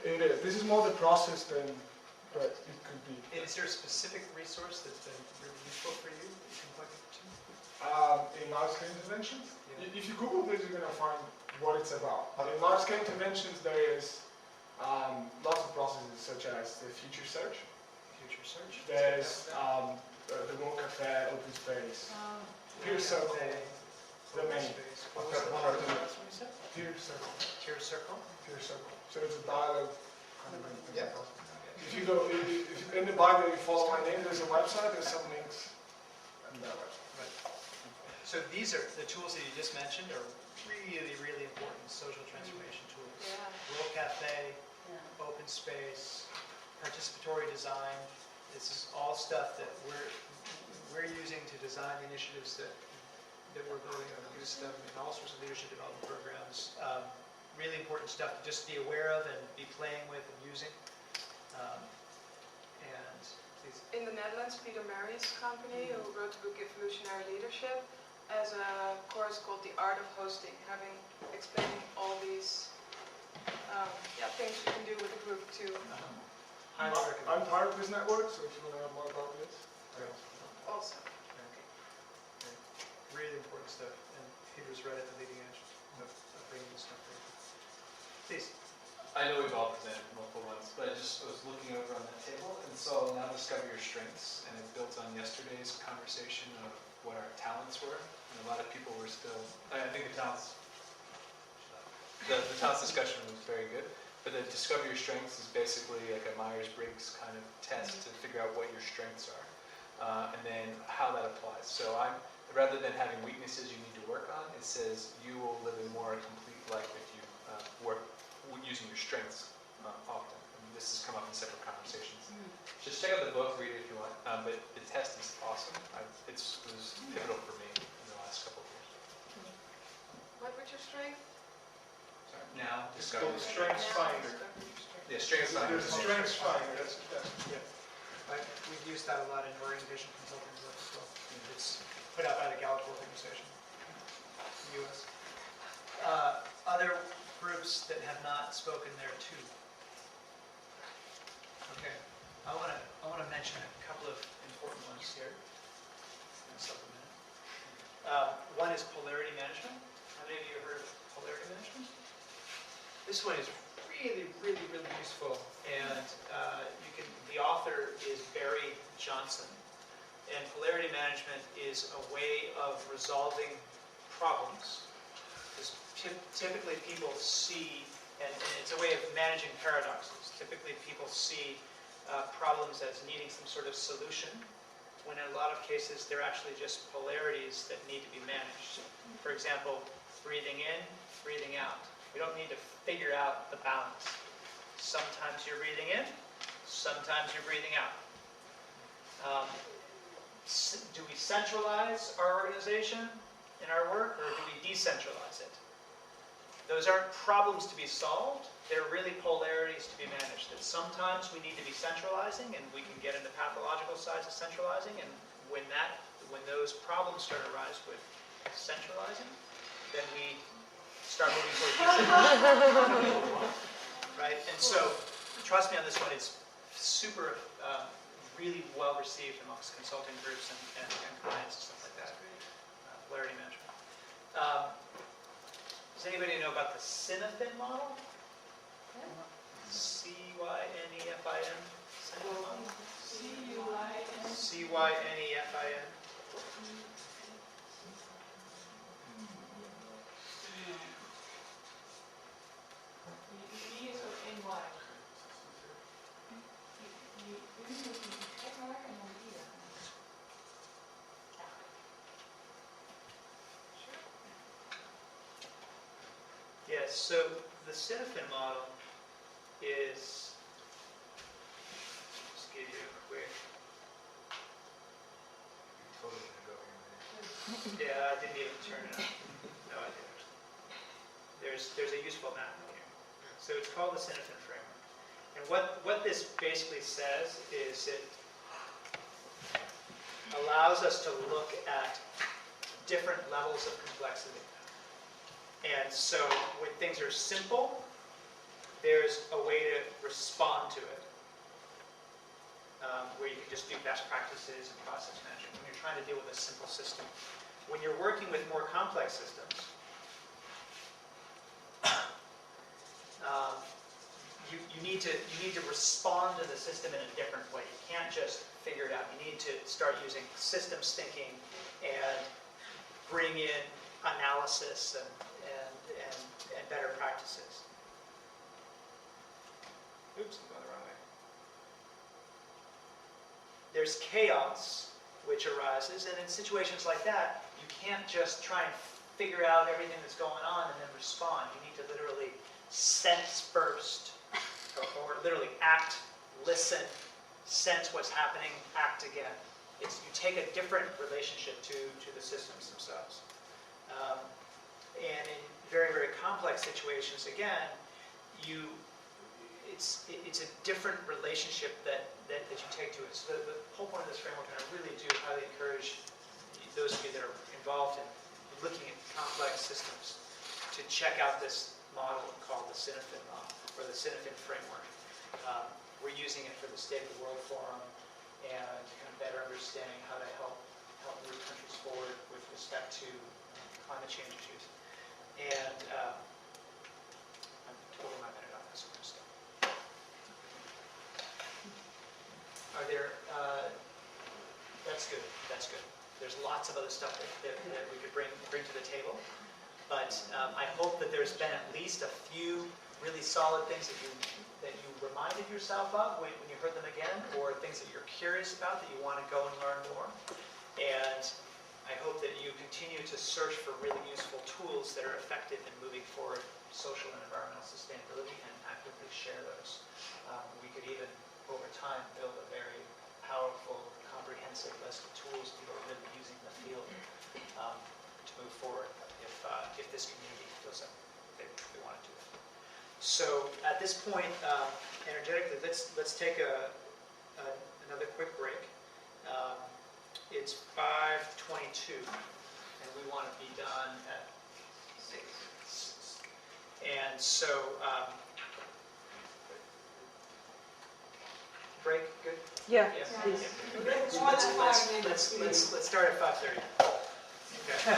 It is. This is more the process than, but it could be. Is there a specific resource that's been really useful for you that you can point to? In large-scale interventions, Yeah. if you Google this, you're going to find what it's about. In large-scale interventions, there is lots of processes such as the future search. Future search? There's the World Cafe, Open Space, Peer Circle, the main. What was the last one you said? Peer Circle. Peer Circle? Peer Circle. So it's a dialogue kind of thing. Yeah. If you go, if in the bio you follow my name, there's a website, there's some links on that website. Right. So these are, the tools that you just mentioned are really, really important social transformation tools. Yeah. World Cafe, Yeah. open space, participatory design. This is all stuff that we're using to design the initiatives that we're building on youth stuff and all sorts of leadership development programs. Really important stuff to just be aware of and be playing with and using. And please. In the Netherlands, Peter Marrier's company, who wrote the book Evolutionary Leadership, has a course called The Art of Hosting, explaining all these things you can do with a group to Highly recommend. I'm part of this network, so if you want to know more about this. also. Really important stuff, and Peter's right at the leading edge of bringing this stuff forward. Please. I know we've all presented multiple ones, but I just was looking over on that table and saw now discover your strengths, and it built on yesterday's conversation of what our talents were, and a lot of people were still, I think the talents discussion was very good, but the discover your strengths is basically like a Myers-Briggs kind of test to figure out what your strengths are, and then how that applies. So rather than having weaknesses you need to work on, it says you will live a more complete life if you work using your strengths often. And this has come up in separate conversations. Just check out the book, read it if you want. But the test is awesome. It was pivotal for me in the last couple of years. What was your strength? Sorry. Now, It's discover. called Strengths Finder. Yeah, strengths finder. There's a Strengths Finder. That's We've used that a lot in orientation consulting work as well. It's put out by the Gallup organization in the U.S. Other groups that have not spoken there too. Okay, I want to mention a couple of important ones here. In a supplement. One is polarity management. How many of you have heard of polarity management? This one is really, really, really useful, and the author is Barrett Johnson. And polarity management is a way of resolving problems. Because typically people see, and it's a way of managing paradoxes. Typically people see problems as needing some sort of solution, when in a lot of cases they're actually just polarities that need to be managed. For example, breathing in, breathing out. We don't need to figure out the balance. Sometimes you're breathing in, sometimes you're breathing out. Do we centralize our organization in our work, or do we decentralize it? Those aren't problems to be solved, they're really polarities to be managed. That sometimes we need to be centralizing, and we can get into pathological sides of centralizing, and when those problems start to arise with centralizing, then we start moving toward decentralizing. Right? And so, trust me on this one, it's super, really well received amongst consulting groups and clients and stuff like that. Polarity management. Does anybody know about the Cinefin model? C-Y-N-E-F-I-N. Cinefin model? C-U-I-N. C-Y-N-E-F-I-N. Yes, so the Cinefin model is, just give you a quick, Totally gonna go here. yeah, I didn't even turn it on. No, I didn't. There's a useful map here. So it's called the Cinefin framework. And what this basically says is it allows us to look at different levels of complexity. And so when things are simple, there's a way to respond to it, where you can just do best practices and process management when you're trying to deal with a simple system. When you're working with more complex systems, you need to respond to the system in a different way. You can't just figure it out. You need to start using systems thinking and bring in analysis and better practices. Oops, I'm going the wrong way. There's chaos which arises, and in situations like that, you can't just try and figure out everything that's going on and then respond. You need to literally sense first, or literally act, listen, sense what's happening, act again. You take a different relationship to the systems themselves. And in very, very complex situations, again, it's a different relationship that you take to it. So the whole point of this framework, and I really do highly encourage those of you that are involved in looking at complex systems to check out this model called the Sinafin model, or the Sinafin framework. We're using it for the State of the World Forum and kind of better understanding how to help move countries forward with respect to climate change issues. And I'm totally my minute on this. Are there, that's good, that's good. There's lots of other stuff that we could bring to the table. But I hope that there's been at least a few really solid things that you reminded yourself of when you heard them again, or things that you're curious about that you want to go and learn more. And I hope that you continue to search for really useful tools that are effective in moving forward social and environmental sustainability and actively share those. We could even, over time, build a very powerful, comprehensive list of tools people are really using in the field to move forward if this community feels like they want to do it. So at this point, energetically, let's take another quick break. It's 5:22, and we want to be done at 6. And so, break, good? Yeah, Yes. please. Let's start at 5:30. Okay.